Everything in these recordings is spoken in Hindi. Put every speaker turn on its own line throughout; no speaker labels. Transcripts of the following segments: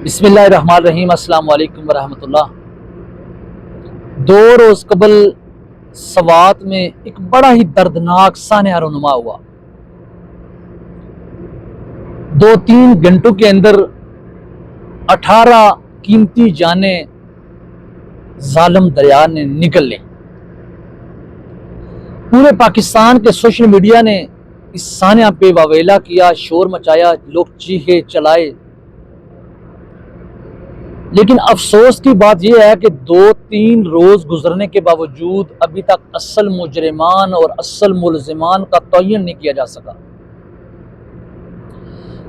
बिस्मिल्लाहिर्रहमानिर्रहीम। अस्सलाम वालेकुम वरहमतुल्लाह। 2 रोज़ कबल सवात में एक बड़ा ही दर्दनाक सान्या रुनुमा हुआ। 2-3 घंटों के अंदर 18 कीमती जानें जालिम दरिया ने निकल ली। पूरे पाकिस्तान के सोशल मीडिया ने इस सान्या पे वावेला किया, शोर मचाया, लोग चीखे चलाए। लेकिन अफसोस की बात यह है कि 2-3 रोज गुजरने के बावजूद अभी तक असल मुजरिमान और असल मुलजिमान का तयन नहीं किया जा सका।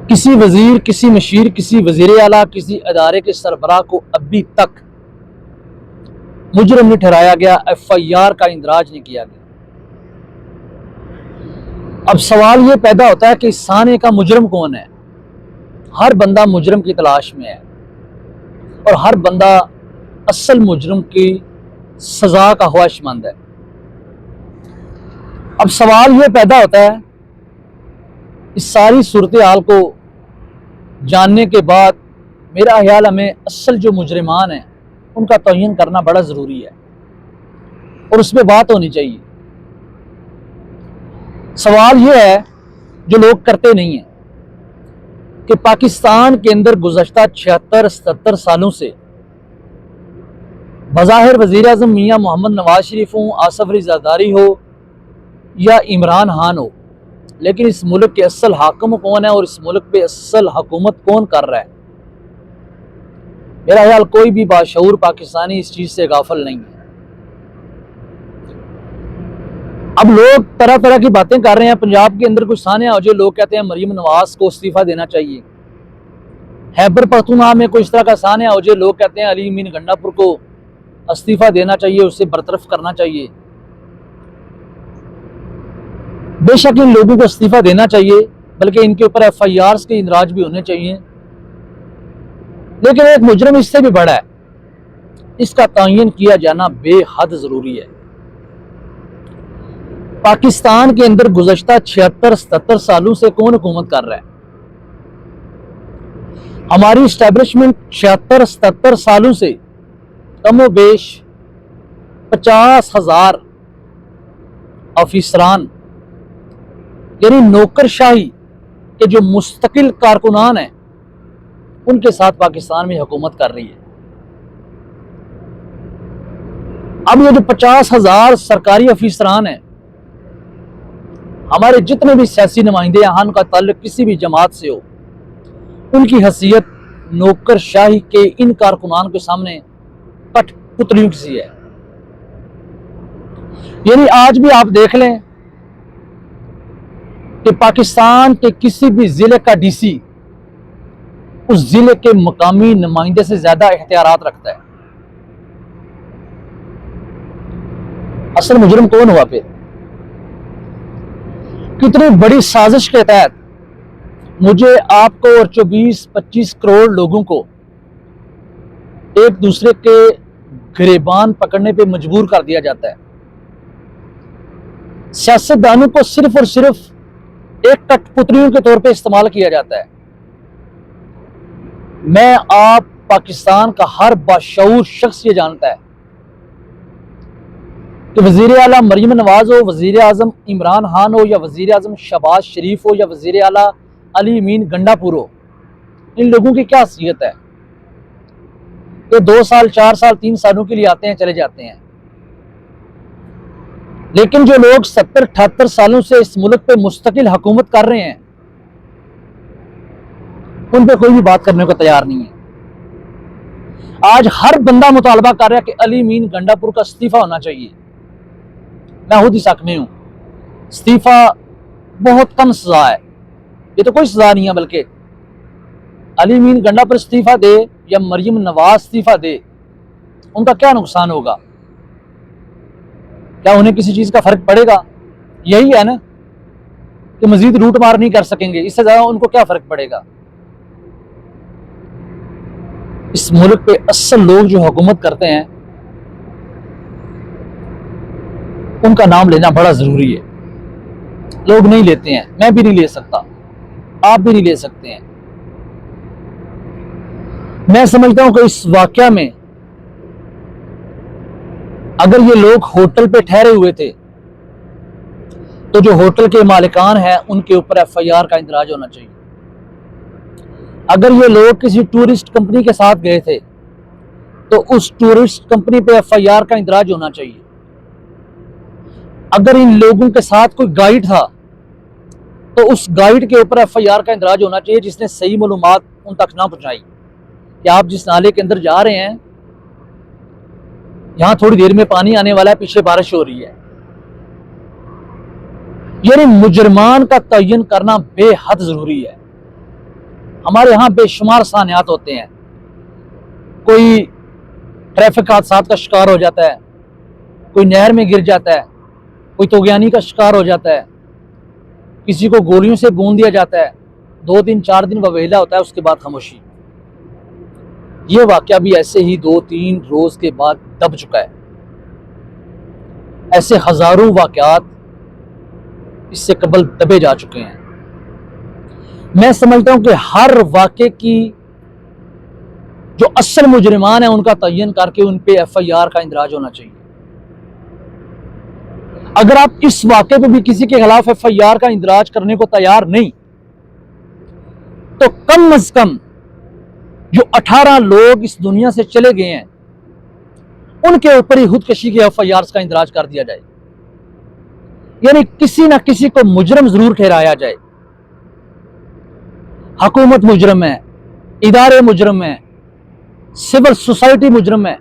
किसी वजीर, किसी मशीर, किसी वजीर आला, किसी अदारे के सरबराह को अभी तक मुजरिम नहीं ठहराया गया, FIR का इंदराज नहीं किया गया। अब सवाल ये पैदा होता है कि इस साने का मुजरिम कौन है। हर बंदा मुजरिम की तलाश में है और हर बंदा असल मुजरिम की सजा का ख्वाहिशमंद है। अब सवाल यह पैदा होता है, इस सारी सूरत हाल को जानने के बाद मेरा ख्याल हमें असल जो मुजरिमान हैं उनका तयन करना बड़ा ज़रूरी है और उसमें बात होनी चाहिए। सवाल यह है जो लोग करते नहीं हैं कि पाकिस्तान के अंदर गुज़श्ता 76-77 सालों से बज़ाहिर वज़ीर आज़म मियाँ मोहम्मद नवाज शरीफ हो, आसिफ अली ज़रदारी हो या इमरान खान हो, लेकिन इस मुल्क के असल हाकिम कौन है और इस मुल्क पे असल हुकूमत कौन कर रहा है? मेरा ख्याल कोई भी बाशऊर पाकिस्तानी इस चीज़ से गाफिल नहीं है। अब लोग तरह तरह की बातें कर रहे हैं। पंजाब के अंदर कुछ सान्या हो जाए, लोग कहते हैं मरीम नवाज को इस्तीफा देना चाहिए। खैबर पख्तूनख्वा में कोई इस तरह का सान्या हो जाए, लोग कहते हैं अली मीन गंडापुर को इस्तीफा देना चाहिए, उससे बरतरफ करना चाहिए। बेशक इन लोगों को इस्तीफा देना चाहिए, बल्कि इनके ऊपर FIRs के इंदराज भी होने चाहिए। लेकिन एक मुजरिम इससे भी बड़ा है, इसका तयन किया जाना बेहद जरूरी है। पाकिस्तान के अंदर गुज़श्ता 76-77 सालों से कौन हुकूमत कर रहा है? हमारी इस्टेब्लिशमेंट 76-77 सालों से कमो बेश 50,000 अफसरान यानी नौकरशाही के जो मुस्तकिल कारकुनान हैं उनके साथ पाकिस्तान में हुकूमत कर रही है। अब ये जो 50,000 सरकारी अफसरान हैं, हमारे जितने भी सियासी नुमाइंदे हैं, उनका ताल्लुक किसी भी जमात से हो, उनकी हैसियत नौकरशाही के इन कारकुनान के सामने कठपुतलियों की सी है। यानी आज भी आप देख लें कि पाकिस्तान के किसी भी जिले का DC उस जिले के मकामी नुमाइंदे से ज्यादा इख्तियारात रखता है। असल मुजरिम कौन हुआ? फिर कितनी बड़ी साजिश के तहत मुझे, आपको और 24-25 करोड़ लोगों को एक दूसरे के गिरेबान पकड़ने पे मजबूर कर दिया जाता है। सियासतदानों को सिर्फ और सिर्फ एक कठपुतलियों के तौर पे इस्तेमाल किया जाता है। मैं, आप, पाकिस्तान का हर बाशऊर शख्स ये जानता है कि वज़ीर आला मरीम नवाज हो, वज़ीर आज़म इमरान खान हो या वज़ीर आज़म शहबाज शरीफ हो या वज़ीर आला अली मीन गंडापुर हो, इन लोगों की क्या हैसियत है? ये 2 साल, 4 साल, 3 सालों के लिए आते हैं, चले जाते हैं। लेकिन जो लोग 70-78 सालों से इस मुल्क पे मुस्तकिल हुकूमत कर रहे हैं, उन पे कोई भी बात करने को तैयार नहीं है। आज हर बंदा मुतालबा कर रहा है कि अली मीन गंडापुर का इस्तीफा होना चाहिए। मैं खुद इस हक में हूं। इस्तीफा बहुत कम सजा है, ये तो कोई सजा नहीं है, बल्कि अली मीन गंडापुर इस्तीफा दे या मरीम नवाज इस्तीफा दे, उनका क्या नुकसान होगा? क्या उन्हें किसी चीज का फर्क पड़ेगा? यही है ना कि मजीद रूट मार नहीं कर सकेंगे, इससे ज्यादा उनको क्या फर्क पड़ेगा? इस मुल्क पे असल लोग जो हुकूमत करते हैं उनका नाम लेना बड़ा जरूरी है। लोग नहीं लेते हैं, मैं भी नहीं ले सकता, आप भी नहीं ले सकते हैं। मैं समझता हूं कि इस वाकया में अगर ये लोग होटल पे ठहरे हुए थे तो जो होटल के मालिकान हैं उनके ऊपर एफआईआर का इंदराज होना चाहिए। अगर ये लोग किसी टूरिस्ट कंपनी के साथ गए थे तो उस टूरिस्ट कंपनी पे एफआईआर का इंदराज होना चाहिए। अगर इन लोगों के साथ कोई गाइड था तो उस गाइड के ऊपर एफआईआर का इंदराज होना चाहिए जिसने सही मालूमात उन तक ना पहुंचाई कि आप जिस नाले के अंदर जा रहे हैं यहां थोड़ी देर में पानी आने वाला है, पीछे बारिश हो रही है। यानी मुजरमान का तयन करना बेहद जरूरी है। हमारे यहां बेशुमार सानियात होते हैं, कोई ट्रैफिक हादसात का शिकार हो जाता है, कोई नहर में गिर जाता है, कोई तोगयानी का शिकार हो जाता है, किसी को गोलियों से भून दिया जाता है, 2-3-4 दिन ववेला होता है, उसके बाद खामोशी। ये वाकया भी ऐसे ही 2-3 रोज के बाद दब चुका है। ऐसे हजारों वाकयात इससे कबल दबे जा चुके हैं। मैं समझता हूं कि हर वाकये की जो असल मुजरिमान है उनका तयन करके उन पे एफआईआर का इंदराज होना चाहिए। अगर आप इस वाकये पे भी किसी के खिलाफ एफआईआर का इंदराज करने को तैयार नहीं तो कम से कम जो 18 लोग इस दुनिया से चले गए हैं उनके ऊपर ही खुदकशी के एफआईआर का इंदराज कर दिया जाए। यानी किसी ना किसी को मुजरम जरूर ठहराया जाए। हुकूमत मुजरम है, इदारे मुजरम है, सिविल सोसाइटी मुजरम है।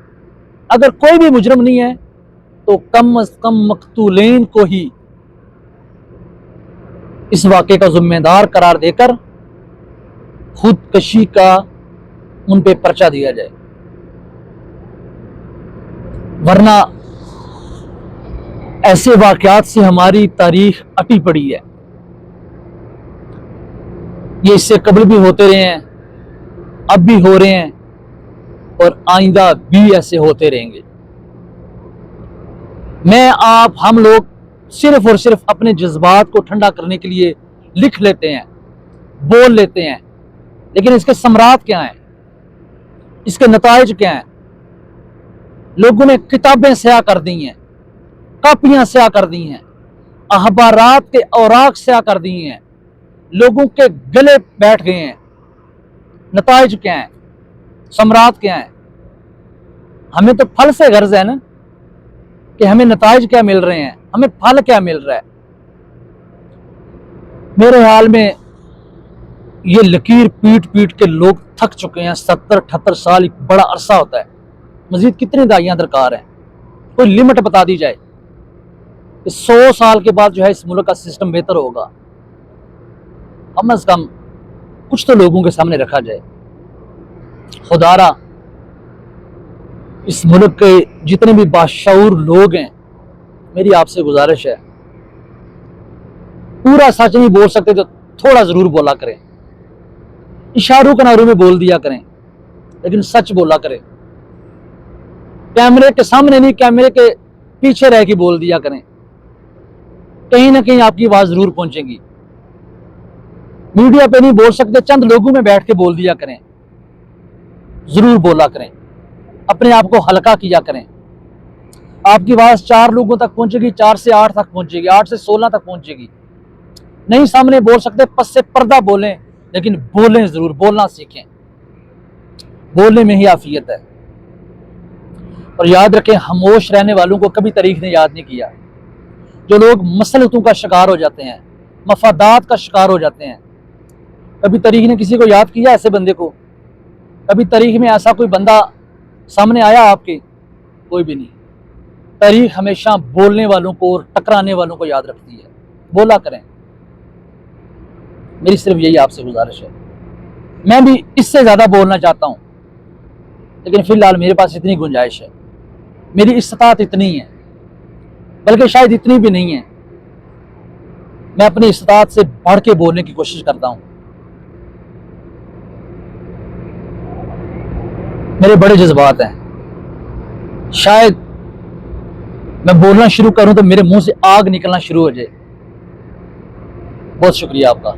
अगर कोई भी मुजरम नहीं है तो कम से कम मकतूलीन को ही इस वाक़े का जिम्मेदार करार देकर खुदकशी का उन पे पर्चा दिया जाए, वरना ऐसे वाक़यात से हमारी तारीख अटी पड़ी है। ये इससे कबल भी होते रहे हैं, अब भी हो रहे हैं और आइंदा भी ऐसे होते रहेंगे। मैं आप हम लोग सिर्फ और सिर्फ अपने जज्बात को ठंडा करने के लिए लिख लेते हैं, बोल लेते हैं, लेकिन इसके समरात क्या हैं, इसके नताइज क्या हैं? लोगों ने किताबें स्याह कर दी हैं, कापियां स्याह कर दी हैं, अखबारात के औराक स्याह कर दी हैं, लोगों के गले बैठ गए हैं। नताइज क्या हैं, समरात क्या हैं? हमें तो फल से गर्ज है ना कि हमें नताइज क्या मिल रहे हैं, हमें फल क्या मिल रहा है। मेरे ख्याल में ये लकीर पीट पीट के लोग थक चुके हैं। 70-78 साल एक बड़ा अरसा होता है। मजीद कितनी दाइयां दरकार हैं? कोई लिमिट बता दी जाए कि 100 साल के बाद जो है इस मुल्क का सिस्टम बेहतर होगा। कम अज कम कुछ तो लोगों के सामने रखा जाए। खुदारा इस मुल्क के जितने भी बाशऊर लोग हैं, मेरी आपसे गुजारिश है, पूरा सच नहीं बोल सकते तो थोड़ा जरूर बोला करें, इशारों कनारों में बोल दिया करें, लेकिन सच बोला करें। कैमरे के सामने नहीं, कैमरे के पीछे रह के बोल दिया करें। कहीं ना कहीं आपकी आवाज जरूर पहुंचेगी। मीडिया पे नहीं बोल सकते, चंद लोगों में बैठ के बोल दिया करें, जरूर बोला करें, अपने आप को हल्का किया करें। आपकी आवाज 4 लोगों तक पहुंचेगी, 4 से 8 तक पहुंचेगी, 8 से 16 तक पहुंचेगी। नहीं सामने बोल सकते, पस से पर्दा बोलें, लेकिन बोलें जरूर, बोलना सीखें। बोलने में ही आफियत है। और याद रखें, खामोश रहने वालों को कभी तारीख ने याद नहीं किया। जो लोग मसलतों का शिकार हो जाते हैं, मफादात का शिकार हो जाते हैं, कभी तारीख ने किसी को याद किया? ऐसे बंदे को कभी तारीख में ऐसा कोई बंदा सामने आया आपके? कोई भी नहीं। तारीख हमेशा बोलने वालों को और टकराने वालों को याद रखती है। बोला करें, मेरी सिर्फ यही आपसे गुजारिश है। मैं भी इससे ज्यादा बोलना चाहता हूं, लेकिन फिलहाल मेरे पास इतनी गुंजाइश है, मेरी इस्तात इतनी है, बल्कि शायद इतनी भी नहीं है। मैं अपनी इस्तात से बढ़ के बोलने की कोशिश करता हूं। मेरे बड़े जज्बात हैं। शायद मैं बोलना शुरू करूं तो मेरे मुंह से आग निकलना शुरू हो जाए। बहुत शुक्रिया आपका।